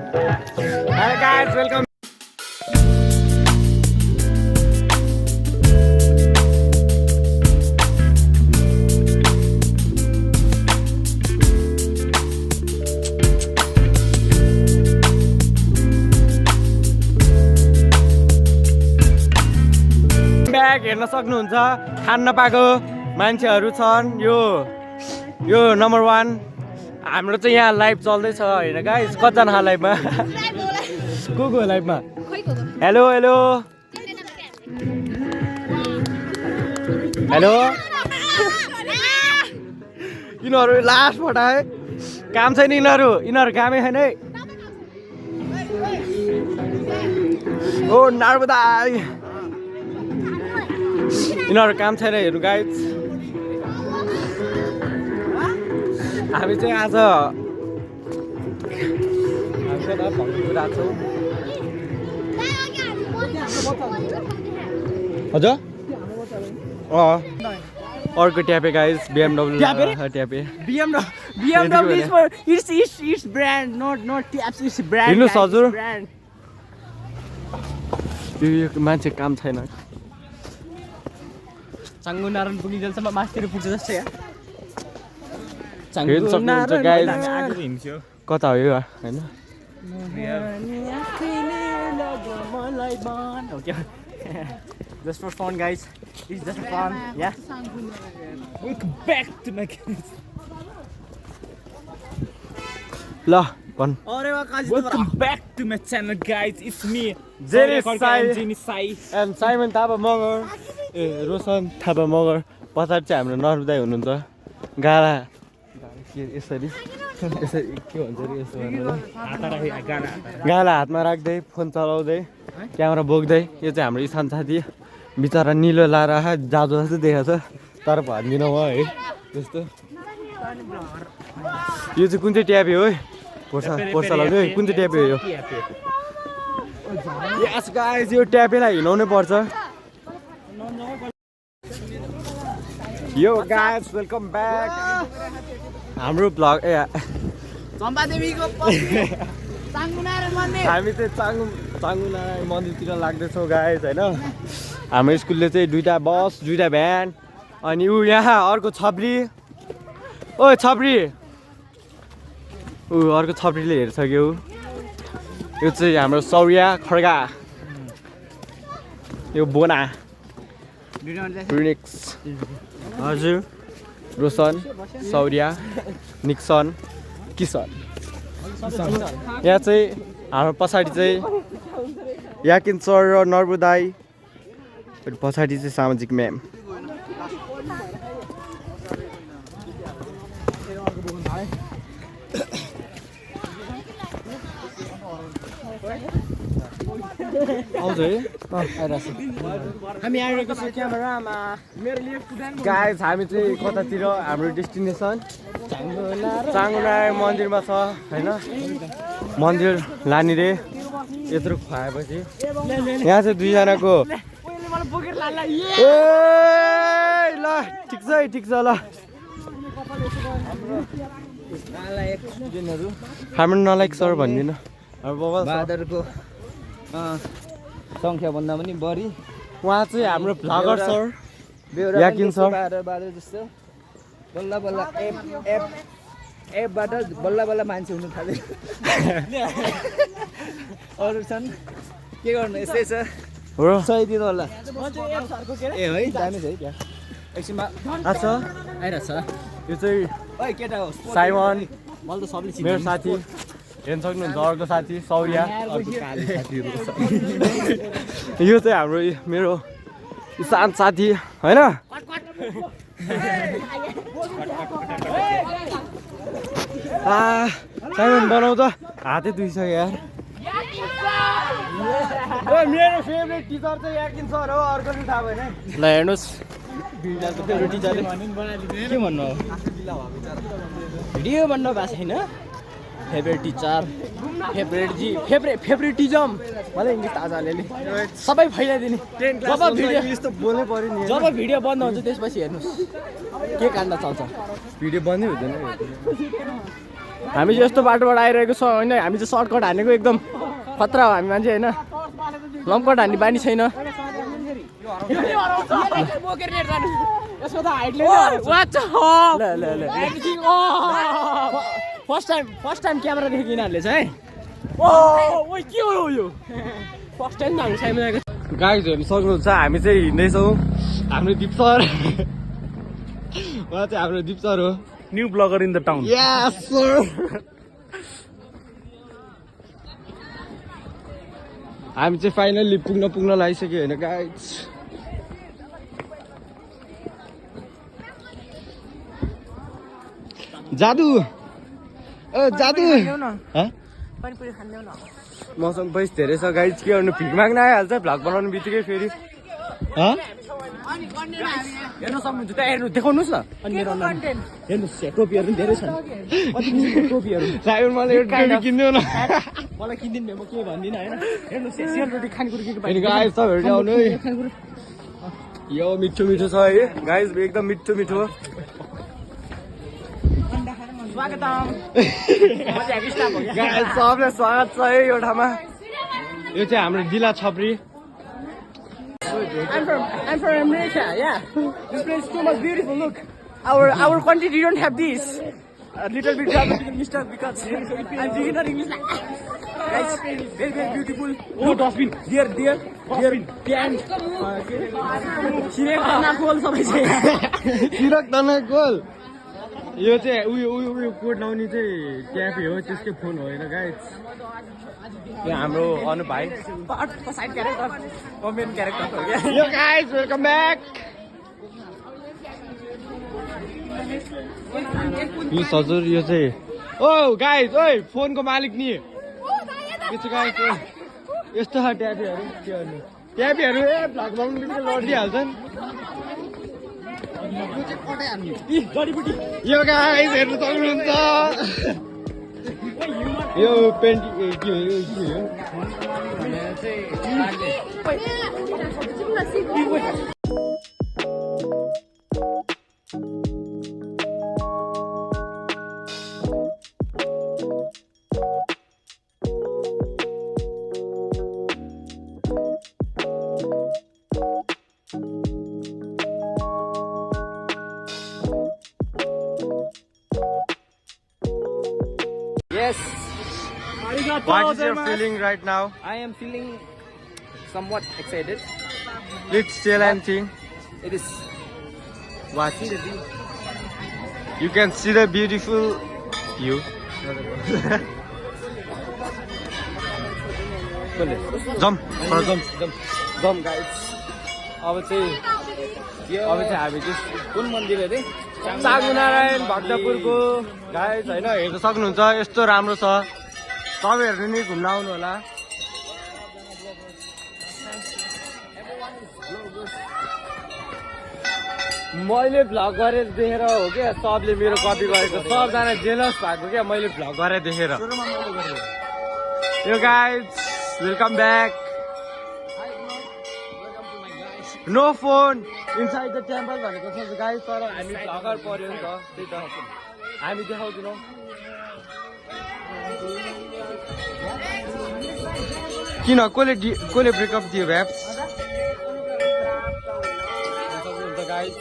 Hi guys, welcome. Bag हेर्न सक्नुहुन्छ खान नपाएको मान्छेहरू छन् यो नम्बर 1 हाम्रो चाहिँ यहाँ लाइभ चल्दैछ हैन गाइस कतिजना लाइभमा को लाइभमा हेलो हेलो हेलो यिनीहरू लास्ट पठाए काम छैन यिनीहरू कामै छैन है ओ नर्मदा यिनीहरू काम छैन हेर्नु गाइस हामी चाहिँ आज हजुर अर्को ट्यापे गाइस BMW ट्यापे BMW is for its brand, not taps, it's brand. हेर्नुहोस् हजुर यो मान्छे काम छैन चाङ्गु नारायण पुगिन्जेलसम्म मास्तिर पुग्छ जस्तो या हेर्न सक्नुहुन्छ गाइस कता हो यो हैन Just for fun, guys. It's just fun. Yeah. Welcome back to my channel. ल भन् Welcome back to my channel, guys. It's me, Jenny Sai. and Simon Thapa Magar ए रोशन थापा मगर पछाडि चाहिँ हाम्रो नर्मदाई हुनुहुन्छ गाला के यसरी के भन्छ रे यसो गाला हातमा राख्दै फोन चलाउँदै क्यामेरा बोक्दै यो चाहिँ हाम्रो इसान साथी बिचरा निलो लाएर जादु जस्तो देखाएको छ तर भन्दिनँ म है त्यस्तो यो चाहिँ कुन चाहिँ ट्यापे हो है पोर्सा लाउने है कुन चाहिँ ट्यापे हो यो यस गाइस यो ट्यापेलाई हिँडाउनै पर्छ यो गाइस वेलकम ब्याक हाम्रो भ्लग ए चम्पादेवीको हामी चाहिँ चाङ्गुनारायण मन्दिरतिर लाग्दैछौँ गाइस होइन हाम्रो स्कुलले चाहिँ 2टा बस 2टा भ्यान अनि ऊ यहाँ अर्को छब्री ओ छब्री ऊ अर्को छब्रीले हेरिसक्यो यो चाहिँ हाम्रो सौर्या खड्गा यो बोना रिनिक्स हजुर रोशन सौर्या निक्सन किसन यहाँ चाहिँ हाम्रो पछाडि चाहिँ याकिन सर र नर्बुदाई पछाडि चाहिँ सामाजिक म्याम आउँछ है हामी आइरहेको छौँ क्यामेरामा गाइस हामी चाहिँ कतातिर हाम्रो डेस्टिनेसन चाङ्गुनारायण मन्दिरमा छ होइन मन्दिर लाने रे यत्रो खुवाएपछि यहाँ चाहिँ 2जनाको ए ल ठिक छ ल हाम्रो नलाइक सर भन्दिनँ बहादुरको सङ्ख्याभन्दा पनि बढी उहाँ चाहिँ हाम्रो भ्लगर सर याकिन सर बहादुर जस्तो बल्ल बल्ल एपबाट बल्ल मान्छे हुनु थाल्यो अरू छन् के गर्नु यस्तै छ हो सही दिनु होला ए है दामी छ है त्यहाँ एकछिनमा अच्छा आइरहेछ यो चाहिँ ओइ केटा हो साइमन मैले त सबले मेरो साथी हेर्न सक्नुहुन्छ अर्को साथी सौर्या अर्को काले साथीहरू यो चाहिँ हाम्रो मेरो इसान साथी होइन साइमन बनाउँछ हातै दुइसक्यो यार मेरो फेभरेट टिचर चाहिँ याकिन सर हो अर्को चाहिँ थाहा भएन ल हेर्नुहोस् फेभरेट टिचरले के भन्नु भिडियो भन्नु भएको छैन फेभरेट टिचर फेभरेटिजम मलाई इङ्ग्लिस थाहा छ अलिअलि सबै फैलाइदिने जब भिडियो बन्द हुन्छ त्यसपछि हेर्नुहोस् के काण्ड चल्छ भिडियो बन्दै हुँदैन हामी चाहिँ यस्तो बाटोबाट आइरहेको छौँ होइन हामी चाहिँ सर्टकट हानेको एकदम खतरा हो हामी मान्छे होइन लम्कट हान्ने बानी छैन फर्स्ट टाइम क्यामेरा देखेको यिनीहरूले चाहिँ के हो यो फर्स्ट टाइम हामी साइमा गाइज हेर्नु सक्नुहुन्छ हामी चाहिँ हिँड्दैछौँ हाम्रो दिप सर उहाँ चाहिँ हाम्रो दिप सर हो new bagger in the town yes sir हामी चाहिँ फाइनल्ली पुग्न लागिसक्यो होइन गाइज जादु जादु मौसम पनि धेरै छ गाइज के गर्नु भिख माग्न आइहाल्छ भ्लग बनाउनु बित्तिकै फेरि हेर्नु सक्नुहुन्छ त्यहाँ हेर्नु देखाउनुहोस् न अनि मेरो हेर्नुहोस् टोपीहरू पनि धेरै छन् टोपीहरू ड्राइभर मलाई एउटा टोपी किनिदिनु न मलाई किनिदिनु भयो म के भन्दिनँ होइन हेर्नुहोस् सेलरोटी खानेकुरो के गाइज सबहरू आउनु है यो मिठो मिठो छ है गाइज एकदम मिठो मिठो स्वागतम गाइज सबलाई स्वागत छ है यो ठाउँमा यो चाहिँ हाम्रो जिल्ला छपरी I'm from America, yeah. This place is too much beautiful. Look, our country don't have this. A little bit grammatical mistake because I'm beginner English. Guys, very beautiful. Oh, dustbin. Dear pant. Sirak tanakol sabai chai. सिरक तनकोल यो चाहिँ उयो code लाउने चाहिँ cafe हो त्यसकै phone होइन guys यो हाम्रो अनु भाइ साइड क्यारेक्टर मेन क्यारेक्टर हो क्या यो गाइज वेलकम ब्याक यो हजुर यो चाहिँ ओ गाइज ओइ फोनको मालिक नि यो चाहिँ गाइज यस्तो छ ट्यापीहरू के गर्नु ट्यापीहरू ए भ्लग बनाउनु बित्तिकै लडिदिइहाल्छन् यो गाइज हेर्नु सक्नुहुन्छ यो पेन्टिङ के हो Yes. What is your feeling right now? I am feeling somewhat excited. Let's tell anything. It is. What? You can see the beautiful view. Jump guys. अब चाहिँ हामी चाहिँ कुन मन्दिर अरे चाँगुनारायण भक्तपुरको गाइज होइन हेर्न सक्नुहुन्छ यस्तो राम्रो छ तपाईँहरू नि घुम्न आउनु होला मैले भ्लग गरेर देखेर हो क्या सबले मेरो कपी गरेको सबजना जेलस भएको क्या मैले भ्लग गरेर देखेर यो guys welcome back no phone inside the temple भनेको छ गाइज तर हामी भ्लगर पर्यो नि त त्यही त हामी देखाउँदैनौँ किन कसले ब्रेकअप दियो भ्याप्स गाइज